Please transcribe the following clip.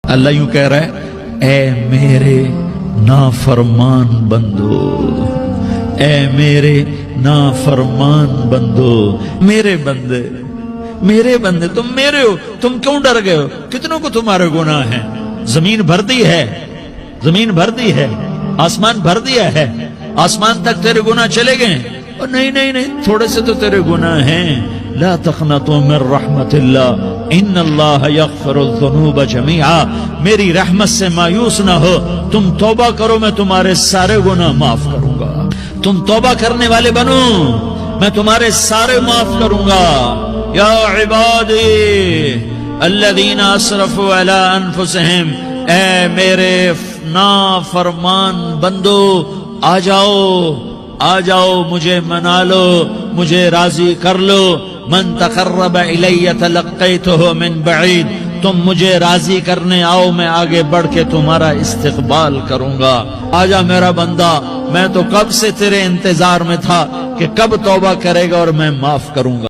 اللہ یوں کہہ رہا ہے، اے میرے نافرمان بندو، اے میرے نافرمان بندو، میرے بندے، میرے بندے، تم میرے ہو، تم کیوں ڈر گئے ہو؟ کتنوں کو تمہارے گناہ ہیں؟ زمین بھر دی ہے، زمین بھر دی ہے، آسمان بھر دیا ہے، آسمان تک تیرے گناہ چلے گئے؟ اور نہیں نہیں نہیں، تھوڑے سے تو تیرے گناہ ہیں۔ لا تقنطوا من رحمت اللہ ان اللہ یغفر الذنوب جميعا، میری رحمت سے مایوس نہ ہو، تم توبہ کرو، میں تمہارے سارے گناہ معاف کروں گا۔ تم توبہ کرنے والے بنو، میں تمہارے سارے معاف کروں گا۔ یا عبادی الذین اسرفوا علی انفسہم، اے میرے نافرمان بندو، آ جاؤ، آ جاؤ، مجھے منا لو، مجھے راضی کر لو۔ من تقرب الی تلقیتہ من بعید، تم مجھے راضی کرنے آؤ، میں آگے بڑھ کے تمہارا استقبال کروں گا۔ آجا میرا بندہ، میں تو کب سے تیرے انتظار میں تھا کہ کب توبہ کرے گا اور میں معاف کروں گا۔